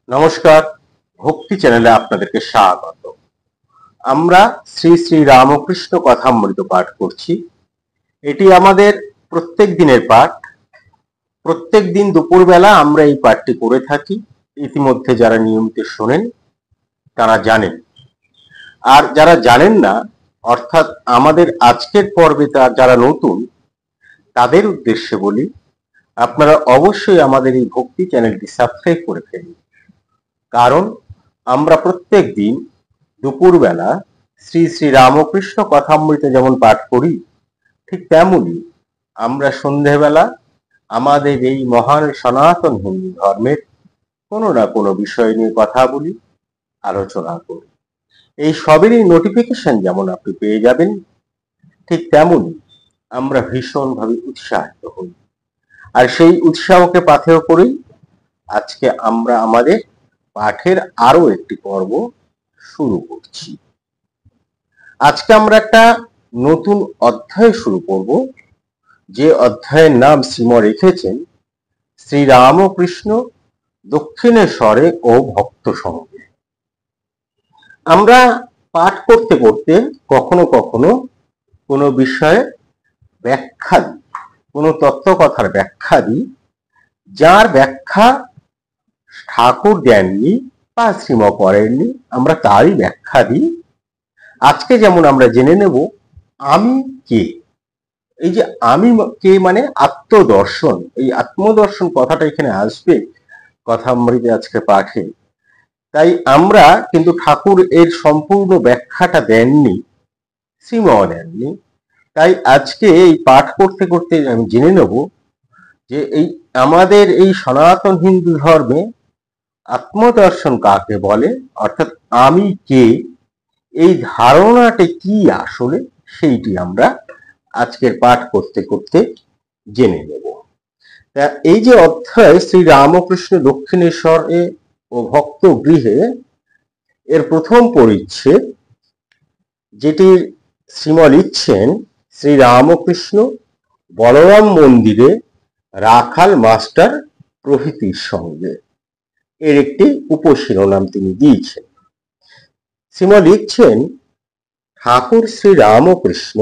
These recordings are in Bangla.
নমস্কার, ভক্তি চ্যানেলে আপনাদেরকে স্বাগত। আমরা শ্রী শ্রী রামকৃষ্ণ কথামৃত পাঠ করছি। এটি আমাদের প্রত্যেক দিনের পাঠ। প্রত্যেক দিন দুপুরবেলা আমরা এই পাঠটি করে থাকি। ইতিমধ্যে যারা নিয়মিত শোনেন তারা জানেন, আর যারা জানেন না, অর্থাৎ আমাদের আজকের পর্বে যারা নতুন, তাদের উদ্দেশ্যে বলি, আপনারা অবশ্যই আমাদের এই ভক্তি চ্যানেলটি সাবস্ক্রাইব করে ফেলুন। কারণ আমরা প্রত্যেক দিন দুপুরবেলা শ্রী শ্রী রামকৃষ্ণ কথামৃত যেমন পাঠ করি, ঠিক তেমনি আমরা সন্ধেবেলা আমাদের এই মহান সনাতন হিন্দু ধর্মের কোনো না কোনো বিষয় নিয়ে কথা বলি, আলোচনা করি। এই সবেরই নোটিফিকেশন যেমন আপনি পেয়ে যাবেন, ঠিক তেমনি আমরা ভীষণভাবে উৎসাহিত হই। আর সেই উৎসাহকে পাথেয় করেই আজকে আমরা আমাদের পাঠের আরো একটি পর্ব শুরু করছি। আজকে আমরা একটা নতুন অধ্যায় শুরু করব, যে অধ্যায়ের নাম শ্রীম রেখেছেন শ্রী রামকৃষ্ণ দক্ষিণেশ্বরে ও ভক্ত সঙ্গে। আমরা পাঠ করতে করতে কখনো কখনো কোনো বিষয়ে ব্যাখ্যা দিই, কোনো তত্ত্বকথার ব্যাখ্যা দিই, যার ব্যাখ্যা ঠাকুর দেননি বা শ্রীম করেননি, আমরা তারই ব্যাখ্যা দিই। আজকে যেমন আমরা জেনে নেব আমি কে। এই যে আমি কে মানে আত্মদর্শন, এই আত্মদর্শন কথাটা এখানে আসবে কথামৃতে আজকে পাঠে। তাই আমরা কিন্তু ঠাকুর এর সম্পূর্ণ ব্যাখ্যাটা দেননি, শ্রীমও দেননি। তাই আজকে এই পাঠ করতে করতে আমি জেনে নেব যে এই আমাদের এই সনাতন হিন্দু ধর্মে আত্মদর্শন কাকে বলে, অর্থাৎ আমি কে, এই ধারণাটা কি আসলে, সেইটি আমরা আজকের পাঠ করতে করতে জেনে নেব। তা এই যে অধ্যায় শ্রী রামকৃষ্ণ দক্ষিণেশ্বরে ও ভক্ত গৃহে, এর প্রথম পরিচ্ছেদ, যেটির শ্রীম লিখছেন শ্রী রামকৃষ্ণ বলরাম মন্দিরে রাখাল মাস্টার প্রভৃতির সঙ্গে, এর একটি উপশিরোনাম তিনি দিয়েছেন। শ্রীম লিখছেন, ঠাকুর শ্রী রামকৃষ্ণ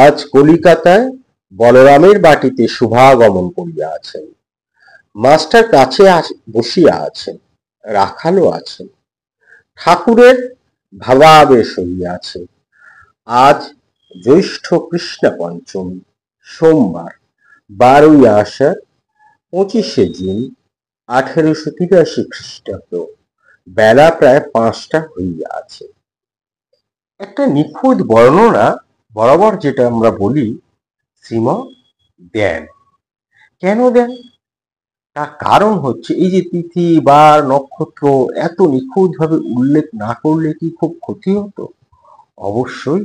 আজ কলিকাতায় বলরামের বাটিতে শুভাগমন করিয়া আছেন। মাস্টার কাছে বসিয়া আছেন, রাখালও আছেন। ঠাকুরের ভাবাবেশ হইয়াছে। আজ জ্যৈষ্ঠ কৃষ্ণ পঞ্চমী, সোমবার, 12ই আষাঢ়, 25শে জুন 1883 খ্রিস্টাব্দ। বেলা প্রায় 5টা হইয়া আছে। একটা নিখুঁত বর্ণনা বরাবর যেটা আমরা বলি, শ্রীম দেন। কেন দেন? তার কারণ হচ্ছে এই যে তিথি বার নক্ষত্র এত নিখুঁত ভাবে উল্লেখ না করলে কি খুব ক্ষতি হতো? অবশ্যই।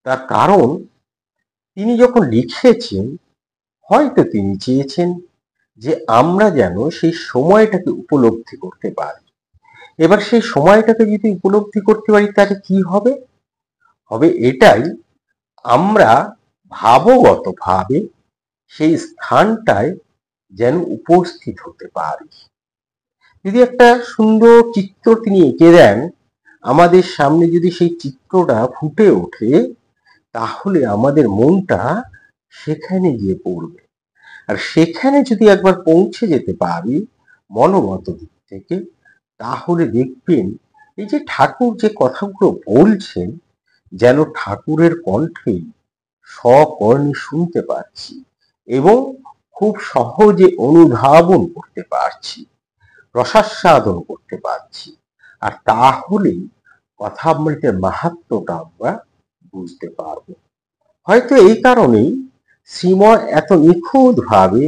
তার কারণ তিনি যখন লিখেছেন, হয়তো তিনি চেয়েছেন যে আমরা যেন সেই সময়টাকে উপলব্ধি করতে পারি। এবার সেই সময়টাকে যদি উপলব্ধি করতে পারি, তাহলে কি হবে? হবে এটাই, আমরা ভাবগতভাবে সেই স্থানটায় যেন উপস্থিত হতে পারি। যদি একটা সুন্দর চিত্র তিনি এঁকে দেন আমাদের সামনে, যদি সেই চিত্রটা ফুটে ওঠে, তাহলে আমাদের মনটা সেখানে গিয়ে পড়বে। আর সেখানে যদি একবার পৌঁছে যেতে পারি মনোগত দিক থেকে, তাহলে দেখবেন এই যে ঠাকুর যে কথাগুলো বলছেন, যেন ঠাকুরের কণ্ঠে সকর্ণে শুনতে পাচ্ছি এবং খুব সহজে অনুধাবন করতে পারছি, রসাস্বাদন করতে পারছি। আর তাহলেই কথামৃতের মাহাত্ম্যটা আমরা বুঝতে পারব। হয়তো এই কারণেই শ্রীম এত নিখুঁত ভাবে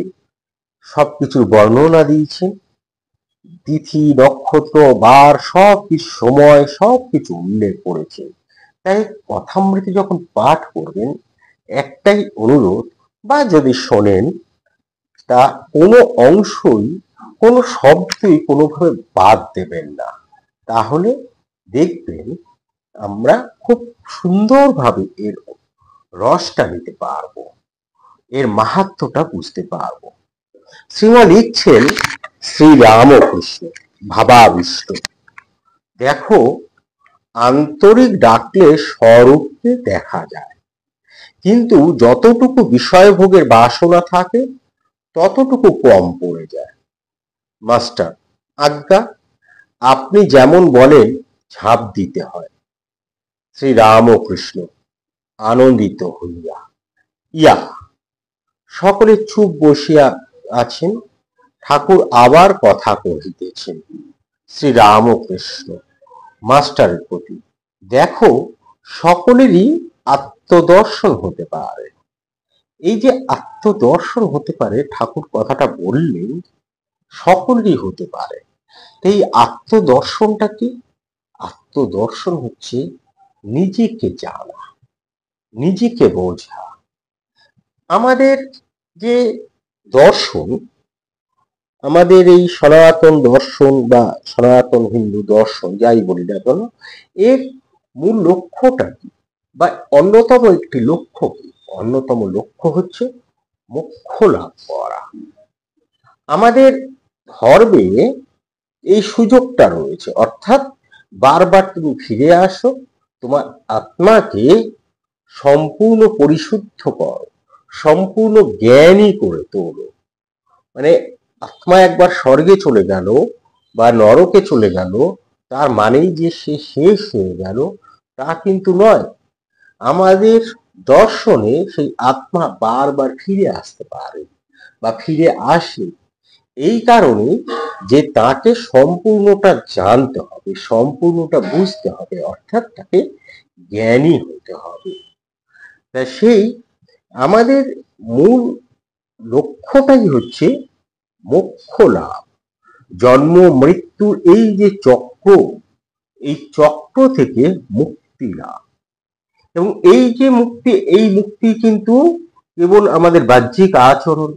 সবকিছুর বর্ণনা দিয়েছেন। তিথি নক্ষত্র বার সবকিছু, সময় সবকিছু উল্লেখ করেছেন। তাই কথামৃত যখন পাঠ করবেন, একটাই অনুরোধ, বা যদি শোনেন, তা কোনো অংশই, কোনো শব্দই কোনোভাবে বাদ দেবেন না। তাহলে দেখবেন আমরা খুব সুন্দরভাবে এর রসটা নিতে পারবো, এর মাহাত্ম্যটা বুঝতে পারবো। শ্রীমা লিখছেন, শ্রীরামকৃষ্ণ ভাবাবিষ্ট। দেখো, আন্তরিক ডাকলে স্বরূপকে দেখা যায়, কিন্তু যতটুকু বিষয়ভোগের বাসনা থাকে ততটুকু কম পড়ে যায়। মাস্টার, আজ্ঞা, আপনি যেমন বলেন ঝাঁপ দিতে হয়। শ্রীরামকৃষ্ণ আনন্দিত হইয়া, ইয়া। সকলে চুপ বসিয়া আছেন। ঠাকুর আবার কথা কহিতেছেন। শ্রীরামকৃষ্ণ মাস্টারের প্রতি, দেখো, সকলেরই আত্মদর্শন হতে পারে। এই যে আত্মদর্শন হতে পারে, ঠাকুর কথাটা বললেন সকলেরই হতে পারে। এই আত্মদর্শনটা কি? আত্মদর্শন হচ্ছে নিজেকে জানা, নিজেকে বোঝা। আমাদের যে দর্শন, আমাদের এই সনাতন দর্শন বা সনাতন হিন্দু দর্শন যাই বলি না কেন, এর মূল লক্ষ্যটা কি বা অন্যতম একটি লক্ষ্য কি? অন্যতম লক্ষ্য হচ্ছে মোক্ষ লাভ করা। আমাদের ধর্মে এই সুযোগটা রয়েছে, অর্থাৎ বারবার তুমি ফিরে আসো, তোমার আত্মাকে সম্পূর্ণ পরিশুদ্ধ করো, সম্পূর্ণ জ্ঞানী করে তোলো। মানে আত্মা একবার স্বর্গে চলে গেল বা নরকে চলে গেল, তার মানেই যে সে শেষ হয়ে গেল তা কিন্তু নয়। আমাদের দর্শনে সেই আত্মা বারবার ফিরে আসতে পারে বা ফিরে আসে, এই কারণে যে তাকে সম্পূর্ণটা জানতে হবে, সম্পূর্ণটা বুঝতে হবে, অর্থাৎ তাকে জ্ঞানী হতে হবে। তা সেই আমাদের মূল লক্ষ্যটাই হচ্ছে মোক্ষ লাভ, জন্ম মৃত্যুর এই যে চক্র, এই চক্র থেকে মুক্তি লাভ। এবং এই যে মুক্তি, এই মুক্তি কিন্তু কেবল আমাদের বাহ্যিক আচরণ,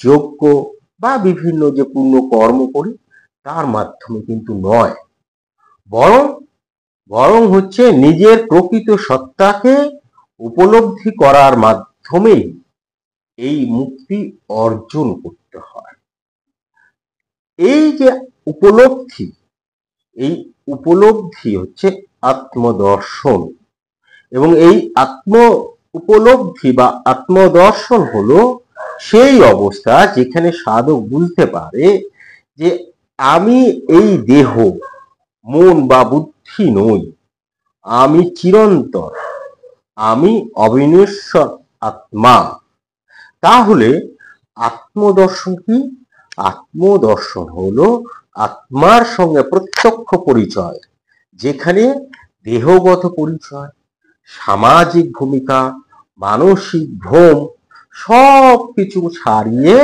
যজ্ঞ বা বিভিন্ন যে পুণ্য কর্ম করি তার মাধ্যমে কিন্তু নয়, বরং বরং হচ্ছে নিজের প্রকৃত সত্তাকে উপলব্ধি করার মাধ্যমেই এই মুক্তি অর্জন করতে হয়। এই যে উপলব্ধি, এই উপলব্ধি হচ্ছে আত্মদর্শন। এবং এই আত্ম উপলব্ধি বা আত্মদর্শন হলো সেই অবস্থা যেখানে সাধক বুঝতে পারে যে আমি এই দেহ, মন বা বুদ্ধি নই, আমি চিরন্তন, আমি অবিনশ্বর আত্মা। তাহলে আত্মদর্শন কি? আত্মদর্শন হলো আত্মার সঙ্গে প্রত্যক্ষ পরিচয়, যেখানে দেহগত পরিচয়, সামাজিক ভূমিকা, মানসিক ভ্রম সব কিছু ছাড়িয়ে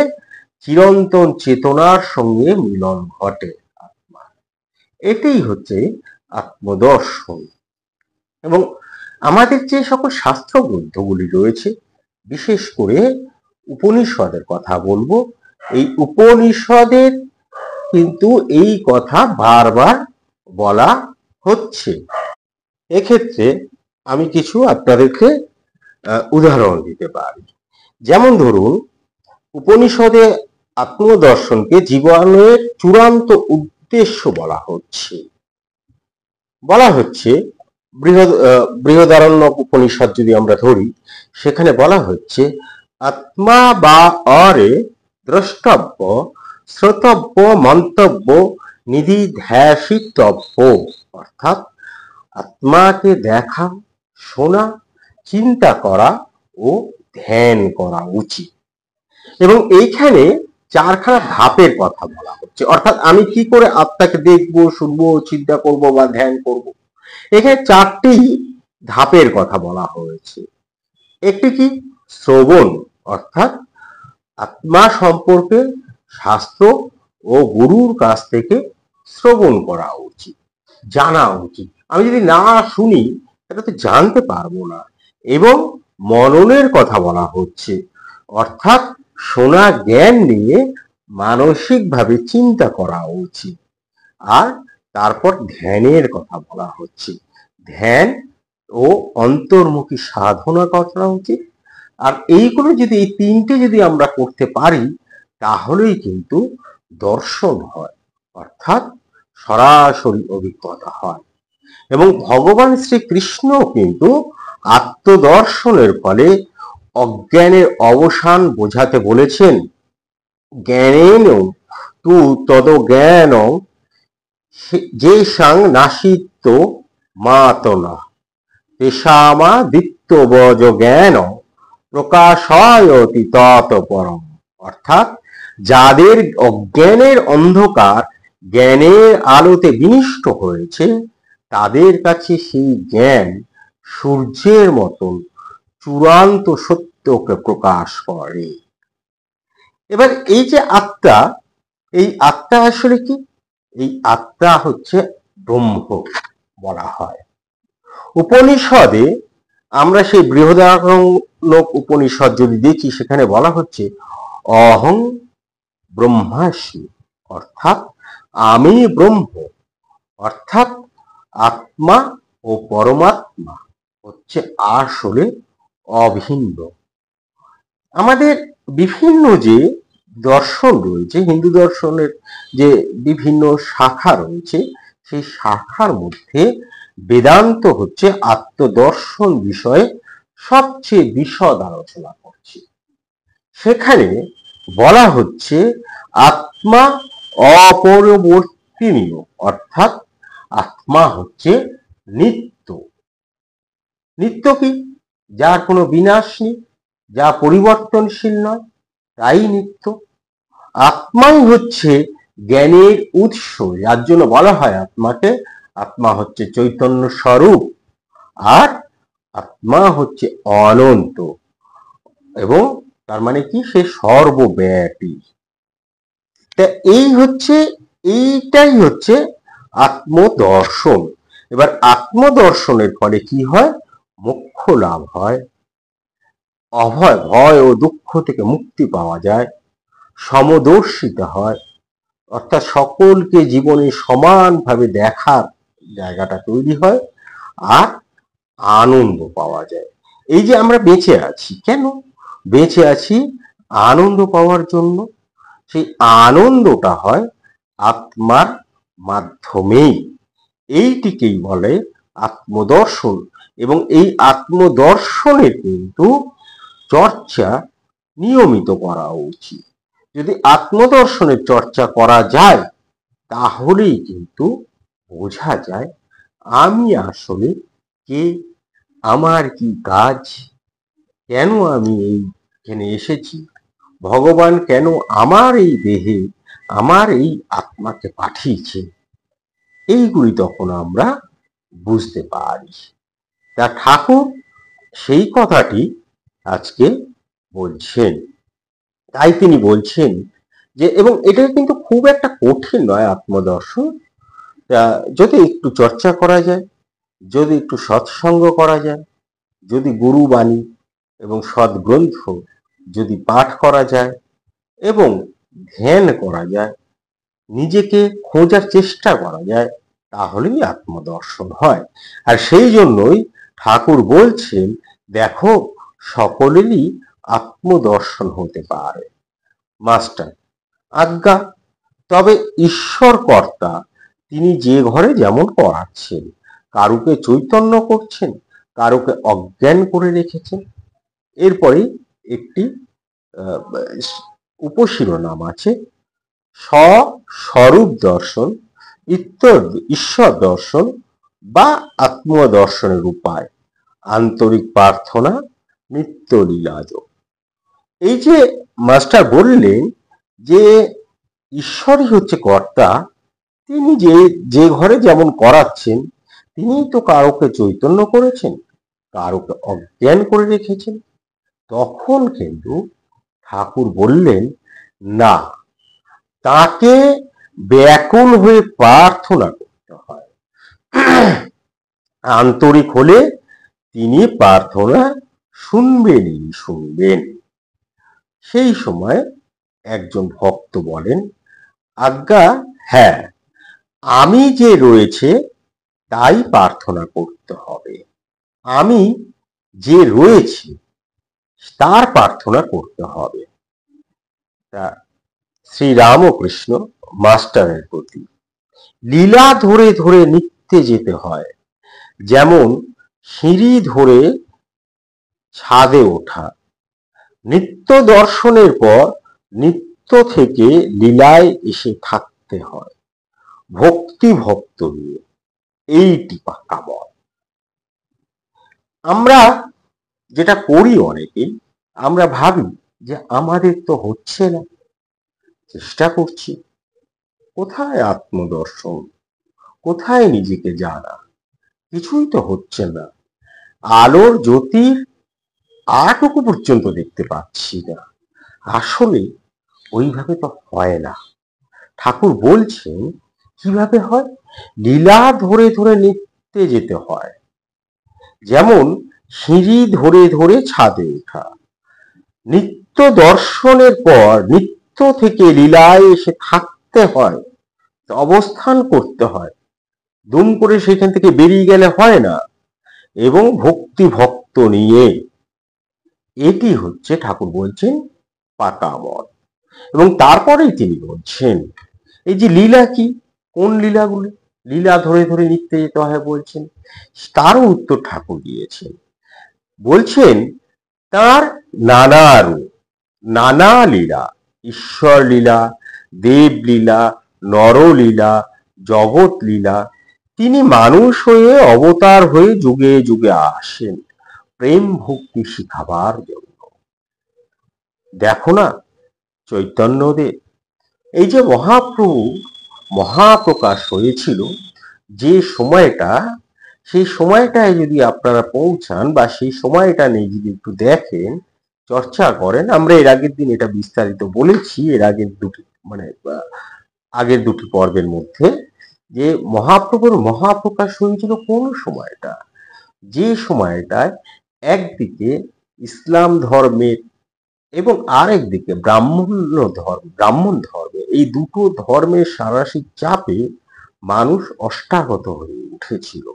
চিরন্তন চেতনার সঙ্গে মিলন ঘটে আত্মা। এটাই হচ্ছে আত্মদর্শন। এবং আমাদের যে সকল শাস্ত্র গ্রন্থগুলি রয়েছে, বিশেষ করে উপনিষদের কথা বলবো, এই উপনিষদের কিন্তু এই কথা বারবার বলা হচ্ছে। এক্ষেত্রে আমি কিছু আপনাদেরকে উদাহরণ দিতে পারি। যেমন ধরুন, উপনিষদে আত্মদর্শনকে জীবনের চূড়ান্ত উদ্দেশ্য বলা হচ্ছে। বৃহদারণ্যক উপনিষদ যদি আমরা ধরি, সেখানে বলা হচ্ছে আত্মা বা অরে দ্রষ্টব্য শ্রোতব্য মন্তব্য নিধিধ্যাসিতব্য, অর্থাৎ আত্মাকে দেখা, শোনা, চিন্তা করা ও ধ্যান করা উচিত। এবং এইখানে চারখানা ধাপের কথা বলা হচ্ছে, অর্থাৎ আমি কি করে আত্মাকে দেখবো, শুনবো, চিন্তা করব বা ধ্যান করব। এখানে চারটি ধাপের কথা বলা হয়েছে। একটি কি? শ্রবণ, অর্থাৎ আত্মা সম্পর্কে শাস্ত্র ও গুরুর কাছ থেকে শ্রবণ করা উচিত, জানা উচিত। আমি যদি না শুনি এটা তো জানতে পারবো না। এবং মননের কথা বলা হচ্ছে, অর্থাৎ শোনা জ্ঞান নিয়ে মানসিকভাবে চিন্তা করা উচিত। আর তারপর ধ্যানের কথা বলা হচ্ছে, ধ্যান ও অন্তর্মুখী সাধনা করা উচিত। আর এইগুলো যদি, এই তিনটে যদি আমরা করতে পারি, তাহলেই কিন্তু দর্শন হয়, অর্থাৎ সরাসরি অভিজ্ঞতা হয়। এবং ভগবান শ্রীকৃষ্ণ কিন্তু আত্মদর্শনের ফলে অজ্ঞানের অবসান বোঝাতে বলেছেন। জ্ঞানেন তু তদ্জ্ঞান যে সাং নাসিত্য মাতনা তেষামা দিত্যবজ জ্ঞান প্রকাশয়তি তৎপরম। অর্থাৎ যাদের অজ্ঞানের অন্ধকার জ্ঞানের আলোতে বিনিষ্ট হয়েছে, তাদের কাছে সেই জ্ঞান সূর্যের মতন চূড়ান্ত সত্যকে প্রকাশ করে। এবার এই যে আত্মা, এই আত্মা আসলে কি? এই আত্মা হচ্ছে ব্রহ্ম বলা হয়। উপনিষদে আমরা সেই বৃহদারণ্যক উপনিষদ যদি দেখি, সেখানে বলা হচ্ছে অহং ব্রহ্মাস্মি, অর্থাৎ আমি ব্রহ্ম, অর্থাৎ আত্মা ও পরমাত্মা হচ্ছে আসলে অভিন্ন। আমাদের বিভিন্ন যে দর্শন রয়েছে, হিন্দু দর্শনের যে বিভিন্ন শাখা রয়েছে, সেই শাখার মধ্যে বেদান্ত হচ্ছে আত্মদর্শন বিষয়ে সবচেয়ে বিশদ আলোচনা করছে। সেখানে বলা হচ্ছে আত্মা অপরিবর্তনীয়, অর্থাৎ আত্মা হচ্ছে নিত্য। নিত্য কি? যার কোনো বিনাশ নেই, যা পরিবর্তনশীল নয়, তাই নিত্য। আত্মাই হচ্ছে জ্ঞানের উৎস, যার জন্য বলা হয় আত্মাকে, আত্মা হচ্ছে চৈতন্য স্বরূপ, আর আত্মা হচ্ছে অনন্ত, এবং তার মানে কি? সে সর্বব্যাপী। তা এইটাই হচ্ছে আত্মদর্শন। এবার আত্মদর্শনের ফলে কি হয়? মোক্ষ লাভ হয়, অভয় ভয় ও দুঃখ থেকে মুক্তি পাওয়া যায়, সমদর্শিতা হয়, অর্থাৎ সকলকে জীবনে সমানভাবে দেখার জায়গাটা তৈরি হয়, আর আনন্দ পাওয়া যায়। এই যে আমরা বেঁচে আছি, কেন বেঁচে আছি? আনন্দ পাওয়ার জন্য। সেই আনন্দটা হয় আত্মার মাধ্যমেই। এইটিকেই বলে আত্মদর্শন। এবং এই আত্মদর্শনের কিন্তু চর্চা নিয়মিত করা উচিত। যদি আত্মদর্শনের চর্চা করা যায়, তাহলেই কিন্তু বোঝা যায় আমি আসলে কে, আমার কি কাজ, কেন আমি এইখানে এসেছি, ভগবান কেন আমার এই দেহে আমার এই আত্মাকে পাঠিয়েছে, এইগুলি তখন আমরা বুঝতে পারি। তা ঠাকুর সেই কথাটি আজকে বলছেন। তাই তিনি বলছেন যে, এবং এটা কিন্তু খুব একটা কঠিন নয় আত্মদর্শন, যদি একটু চর্চা করা যায়, যদি একটু সৎসঙ্গ করা যায়, যদি গুরুবাণী এবং সদ্গ্রন্থ যদি পাঠ করা যায়, এবং ধ্যান করা যায়, নিজেকে খোঁজার চেষ্টা করা যায়, তাহলেই আত্মদর্শন হয়। আর সেই জন্যই ঠাকুর বলছেন, দেখো সকলেরই আত্মদর্শন হতে পারে। মাস্টার আজ্ঞা, তবে ঈশ্বর কর্তা তিনি যে ঘরে যেমন করাচ্ছেন, কারুকে চৈতন্য করছেন, কারুকে অজ্ঞান করে রেখেছেন। এরপরে একটি উপশিরোনাম আছে, স্বস্বরূপ দর্শন, ঈশ্বর দর্শন বা আত্মদর্শনের উপায়, আন্তরিক প্রার্থনা, নিত্য লীলাজ। এই যে মাস্টার বললেন যে ঈশ্বরই হচ্ছে কর্তা, তিনি যে ঘরে যেমন করাচ্ছেন, তিনি তো কারোকে চৈতন্য করেছেন, কারোকে অজ্ঞান করে রেখেছেন। তখন কিন্তু ঠাকুর বললেন, না, তাকে ব্যাকুল হয়ে প্রার্থনা করতে হয়। আন্তরিক হলে তিনি প্রার্থনা শুনবেন। সেই সময় একজন ভক্ত বলেন, আজ্ঞা হ্যাঁ, আমি যে রয়েছে তাই প্রার্থনা করতে হবে, আমি যে রয়েছি তার প্রার্থনা করতে হবে। তা শ্রীরামকৃষ্ণ মাস্টারের প্রতি। লীলা ধরে ধরে নিত্যে যেতে হয়, যেমন সিঁড়ি ধরে ছাদে ওঠা। নিত্য দর্শনের পর নিত্য থেকে লীলায় এসে থাকতে হয় ভক্তি ভক্ত নিয়ে, এইটি পাক্কা মত। আমরা যেটা করি অনেকেই, আমরা ভাবি যে আমাদের তো হচ্ছে না, চেষ্টা করছি, কোথায় আত্মদর্শন, কোথায় নিজেকে জানা, কিছুই তো হচ্ছে না, আলোর জ্যোতির আটুকু পর্যন্ত দেখতে পাচ্ছি না। আসলে ওইভাবে তো হয় না। ঠাকুর বলছেন কিভাবে হয়, লীলা ধরে ধরে নিত্যে যেতে হয়, যেমন সিঁড়ি ধরে ধরে ছাদে ওঠা। নিত্য দর্শনের পর নিত্য থেকে লীলায় এসে থাকতে হয়, অবস্থান করতে হয়, দুম করে সেখান থেকে বেরিয়ে গেলে হয় না, এবং ভক্তি ভক্ত নিয়ে, এটি হচ্ছে ঠাকুর বলছেন পাকা মত। এবং তারপরেই তিনি বলছেন এই যে লীলা কি, কোন লীলাগুলি, লীলা ধরে ধরে নিত্যে যেতে হয় বলছেন, তারও উত্তর ঠাকুর দিয়েছেন। বলছেন তার নানা রূপ, নানা লীলা, ঈশ্বর লীলা, দেব লীলা, নরলীলা, জগৎ লীলা। তিনি মানুষ হয়ে অবতার হয়ে যুগে যুগে আসেন প্রেম ভক্তি শিখাবার জন্য। দেখো না চৈতন্যদেব, এই যে মহাপ্রভু মহাপ্রকাশ হয়েছিল যে সময়টা, সেই সময়টায় যদি আপনারা পৌঁছান বা সেই সময়টা নিয়ে যদি একটু দেখেন, চর্চা করেন, আমরা এর আগের দিন এটা বিস্তারিত বলেছি, এর আগের দুটি আগের দুটি পর্বের মধ্যে, যে মহাপ্রভুর মহাপ্রকাশ হয়েছিল কোন সময়টা, যে সময়টায় একদিকে ইসলাম ধর্মের এবং আরেকদিকে ব্রাহ্মণ ধর্মে, এই দুটো ধর্মের সারাশি চাপে মানুষ অষ্টাগত হয়ে উঠেছিল,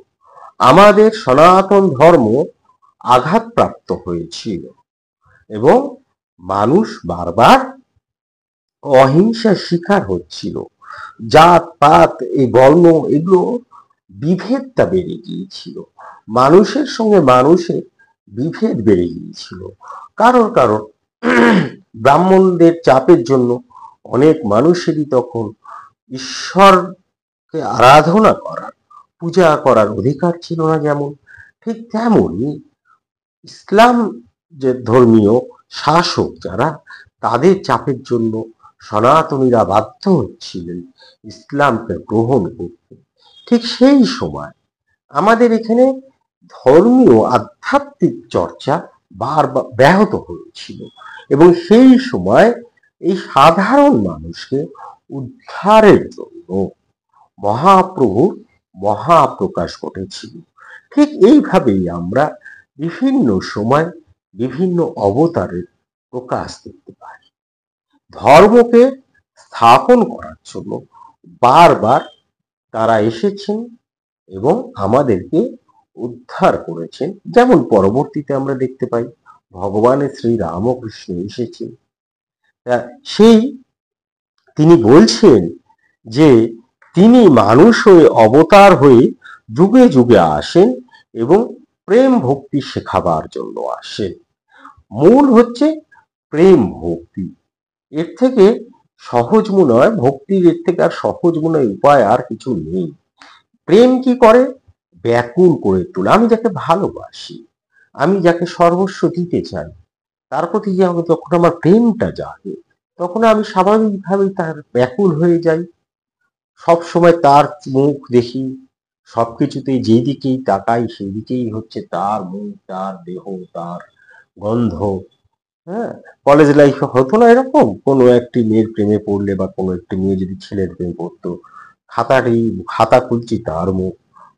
আমাদের সনাতন ধর্ম আঘাতপ্রাপ্ত হয়েছিল, এবং মানুষ বারবার অহিংসার শিকার হচ্ছিল, জাত পাত এই বর্ণ এগুলো বিভেদটা বেড়ে গিয়েছিল, মানুষের সঙ্গে মানুষের বিভেদ বেড়ে গিয়েছিল। কারণ কারণ ব্রাহ্মণদের চাপের জন্য অনেক মানুষেরই তখন ঈশ্বরকে আরাধনা করার, পূজা করার অধিকার ছিল না, যেমন ঠিক তেমনই ইসলাম যে ধর্মীয় শাসক যারা, তাদের চাপের জন্য সনাতনীরা বাধ্য হচ্ছিলেন ইসলামকে গ্রহণ করতে। ঠিক সেই সময় আমাদের এখানে ধর্মীয় আধ্যাত্মিক চর্চা বারবার ব্যাহত হয়েছিল, এবং সেই সময় এই সাধারণ মানুষকে উদ্ধারের জন্য মহাপ্রভুর মহাপ্রকাশ ঘটেছিল। ঠিক এইভাবেই আমরা বিভিন্ন সময় বিভিন্ন অবতারের প্রকাশ দেখতে পাই। ধর্মকে স্থাপন করার জন্য বারবার তারা এসেছেন এবং আমাদেরকে উদ্ধার করেছেন, যেমন পরবর্তীতে আমরা দেখতে পাই ভগবানের শ্রী রামকৃষ্ণ এসেছেন। সেই তিনি বলছেন যে তিনি মানুষ হয়ে অবতার হয়ে যুগে যুগে আসেন এবং প্রেম ভক্তি শেখাবার জন্য আসেন। মূল হচ্ছে প্রেম ভক্তি, এর থেকে সহজ মনে হয়, ভক্তির এর থেকে আর সহজ মনে হয় উপায় আর কিছু নেই। প্রেম কি করে, ব্যাকুল করে তোলে। আমি যাকে ভালোবাসি, আমি যাকে সর্বস্ব দিতে চাই, তার প্রতি যে আমি যখন আমার প্রেমটা জাগে, তখন আমি স্বাভাবিকভাবেই তার ব্যাকুল হয়ে যাই, সব সময় তার মুখ দেখি, সবকিছুতেই যেদিকেই তাকাই সেদিকেই হচ্ছে তার মুখ, তার দেহ, তার গন্ধ। হ্যাঁ, কলেজ লাইফে হতো না এরকম, কোনো একটি মেয়ের প্রেমে পড়লে বা কোনো একটি মেয়ে যদি ছেলের প্রেমে পড়তো, খাতা খুলছি তার মুখ,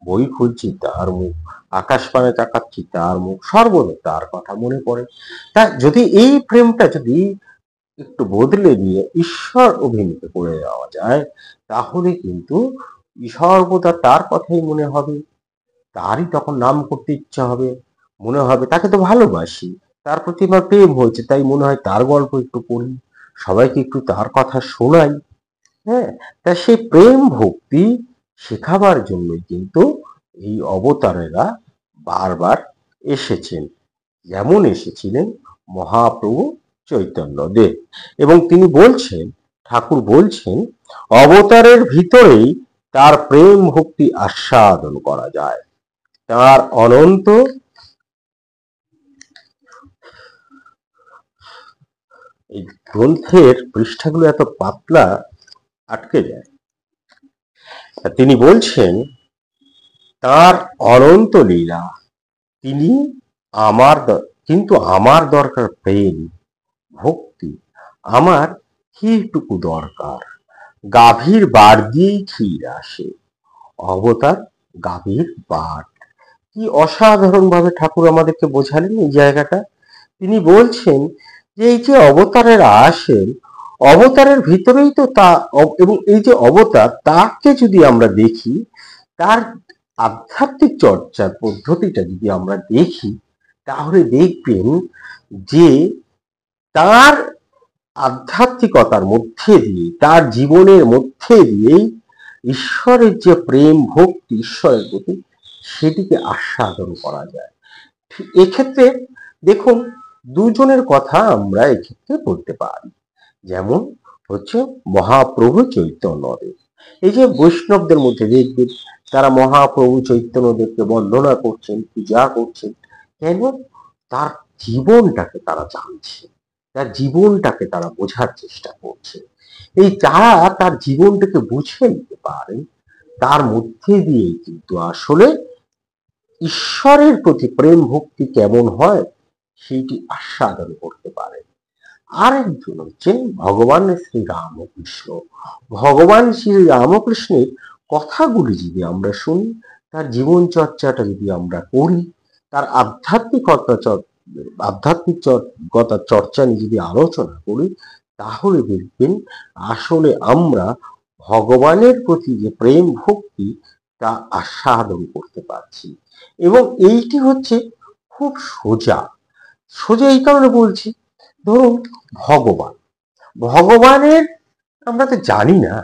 বই খুলছি তার মুখ, আকাশ পানে তাকাচ্ছি তার মুখ, সর্বদা তার কথা মনে পড়ে। তা যদি এই প্রেমটা যদি একটু বদলে দিয়ে ঈশ্বর অভিমুখে করে যাওয়া যায়, তাহলে কিন্তু সর্বদা তার কথাই মনে হবে, তারই তখন নাম করতে ইচ্ছা হবে, মনে হবে তাকে তো ভালোবাসি, তার প্রতি আমার প্রেম হয়েছে, তাই মনে হয় তার গল্প একটু পড়ি, সবাইকে একটু তার কথা শোনাই। হ্যাঁ, তা সেই প্রেম ভক্তি শেখাবার জন্যই কিন্তু এই অবতারেরা বারবার এসেছেন। যেমন এসেছিলেন মহাপ্রভু চৈতন্যদেব, এবং তিনি বলছেন, ঠাকুর বলছেন, অবতারের ভিতরেই তার প্রেম ভক্তি আস্বাদন করা যায়। তার অনন্ত এই গ্রন্থের পৃষ্ঠাগুলো এত পাতলা আটকে যায়। তিনি বলছেন, তার অনন্ত লীলা, তিনি কিন্তু আমার দরকার প্রেম ভক্তি। আমার ক্ষীরটুকু দরকার, গাভীর বাড় দিয়েই ক্ষীর আসে। অবতার গাভীর বাড়, কি অসাধারণ ভাবে ঠাকুর আমাদেরকে বোঝালেন এই জায়গাটা। তিনি বলছেন যে এই যে অবতারেরা আসেন, অবতারের ভিতরেই তো তা, এবং এই যে অবতার, তাকে যদি আমরা দেখি, তার আধ্যাত্মিক চর্চার পদ্ধতিটা যদি আমরা দেখি, তাহলে দেখবেন যে তার আধ্যাত্মিকতার মধ্যে দিয়ে, তার জীবনের মধ্যে দিয়েই ঈশ্বরের যে প্রেম ভক্তি ঈশ্বরের প্রতি, সেটিকে আস্বাদন করা যায়। এক্ষেত্রে দেখুন, দুজনের কথা আমরা এক্ষেত্রে বলতে পারি। যেমন হচ্ছে মহাপ্রভু চৈতন্যদেব, এই যে বৈষ্ণবদের মধ্যে দেখবেন তারা মহাপ্রভু চৈতন্যদেবকে বন্দনা করছেন, পূজা করছেন। কেন? তার জীবনটাকে তারা জানছে, তার জীবনটাকে তারা বোঝার চেষ্টা করছে। এই যারা তার জীবনটাকে বুঝে নিতে পারেন, তার মধ্যে দিয়ে কিন্তু আসলে ঈশ্বরের প্রতি প্রেম ভক্তি কেমন হয় সেইটি আস্বাদন করতে পারে। আরেকজন হচ্ছেন ভগবান শ্রী রামকৃষ্ণ। ভগবান শ্রী রামকৃষ্ণের কথাগুলি যদি আমরা শুনি, তার জীবন চর্চাটা যদি আমরা করি, তার আধ্যাত্মিকতার চর্চা নিয়ে যদি আলোচনা করি, তাহলে দেখবেন আসলে আমরা ভগবানের প্রতি যে প্রেম ভক্তি তা আস্বাদন করতে পারছি। এবং এইটি হচ্ছে খুব সোজা। সোজা এই কারণে বলছি, ধরুন ভগবানের আমরা তো জানি না,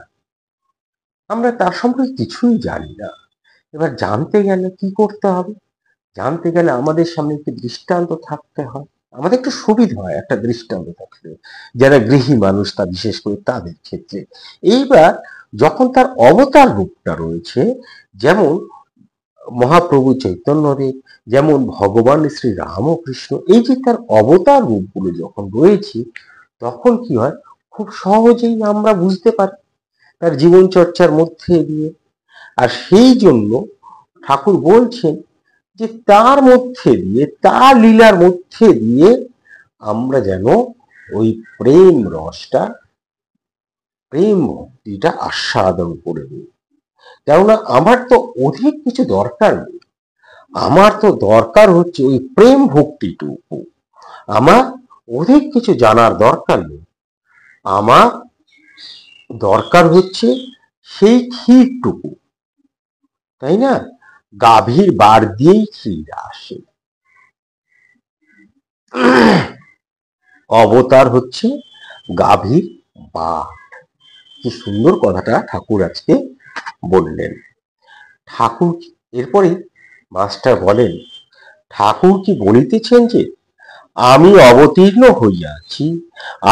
আমরা তার সম্পর্কে কিছুই জানি না। এবার জানতে গেলে কি করতে হবে? জানতে গেলে আমাদের সামনে একটি দৃষ্টান্ত থাকতে হয়, আমাদের একটু সুবিধা হয় একটা দৃষ্টান্ত থাকলে, যারা গৃহী মানুষ তা বিশেষ করে তাদের ক্ষেত্রে। এইবার যখন তার অবতার রূপটা রয়েছে, যেমন মহাপ্রভু চৈতন্যদেব, যেমন ভগবান শ্রী রামকৃষ্ণ, এই যে তার অবতার রূপগুলো যখন রয়েছে, তখন কি হয়, খুব সহজেই আমরা বুঝতে পারি তার জীবন চর্চার মধ্যে দিয়ে। আর সেই জন্য ঠাকুর বলছেন যে তার মধ্যে দিয়ে, তার লীলার মধ্যে দিয়ে আমরা যেন ওই প্রেম রসটা, প্রেম ভক্তিটা আস্বাদন করে নিই। কেননা আমার তো অধিক কিছু দরকার নেই, আমার তো দরকার হচ্ছে ওই প্রেম ভক্তিটুকু। আমার অধিক কিছু জানার দরকার নেই, আমার দরকার হচ্ছে সেই ক্ষীরটুকু, তাই না? গাভীর বাড় দিয়েই ক্ষীর আসে। অবতার হচ্ছে গাভীর বাড়। কি সুন্দর কথাটা ঠাকুর আজকে বললেন। ঠাকুর এরপরে মাস্টার বলেন, ঠাকুর কি বলিতেছেন যে আমি অবতীর্ণ হইয়াছি,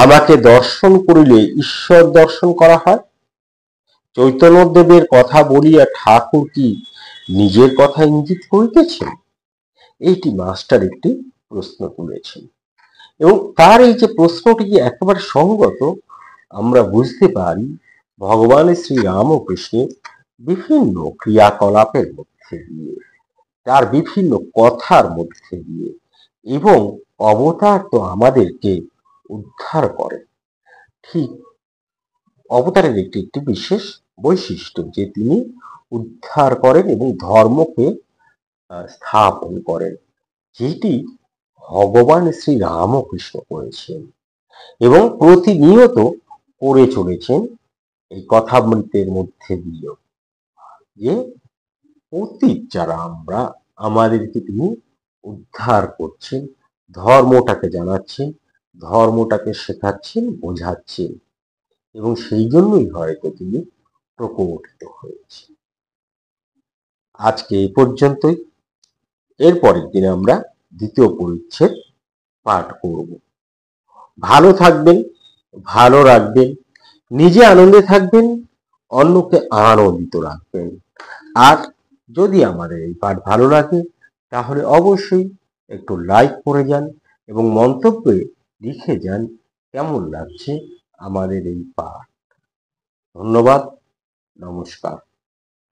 আমাকে দর্শন করিলে ঈশ্বর দর্শন করা হয়? চৈতন্যদেবের কথা বলিয়া ঠাকুর কি নিজের কথা ইঙ্গিত করিতেছেন? এইটি মাস্টার একটি প্রশ্ন তুলেছেন, এবং তার এই যে প্রশ্নটি একেবারে সঙ্গত। আমরা বুঝতে পারি ভগবান শ্রী রামকৃষ্ণের বিভিন্ন ক্রিয়াকলাপের মধ্যে দিয়ে, তার বিভিন্ন কথার মধ্যে দিয়ে, এবং অবতার তো আমাদেরকে উদ্ধার করে। ঠিক অবতারের একটি একটি বিশেষ বৈশিষ্ট্য যে তিনি উদ্ধার করেন এবং ধর্মকে স্থাপন করেন, যেটি ভগবান শ্রী রামকৃষ্ণ করেছেন এবং প্রতিনিয়ত করে চলেছেন এই কথামৃতের মধ্যে দিয়েও। যে পতিত যারা আমরা, আমাদেরকে তিনি উদ্ধার করছেন, ধর্মটাকে জানাচ্ছেন, ধর্মটাকে শেখাচ্ছেন, বোঝাচ্ছেন, এবং সেই জন্যই হয়তো তিনি প্রকটিত হয়েছে। আজকে এই পর্যন্তই। এর পরের দিন আমরা দ্বিতীয় পরিচ্ছেদ পাঠ করব। ভালো থাকবেন, ভালো রাখবেন, নিজে আনন্দে থাকবেন, অন্যকে আনন্দিত রাখবেন। আর যদি আমাদের এই পাঠ ভালো লাগে তাহলে অবশ্যই একটু লাইক করে যান এবং মন্তব্যে লিখে যান কেমন লাগছে আমাদের এই পাঠ। ধন্যবাদ, নমস্কার।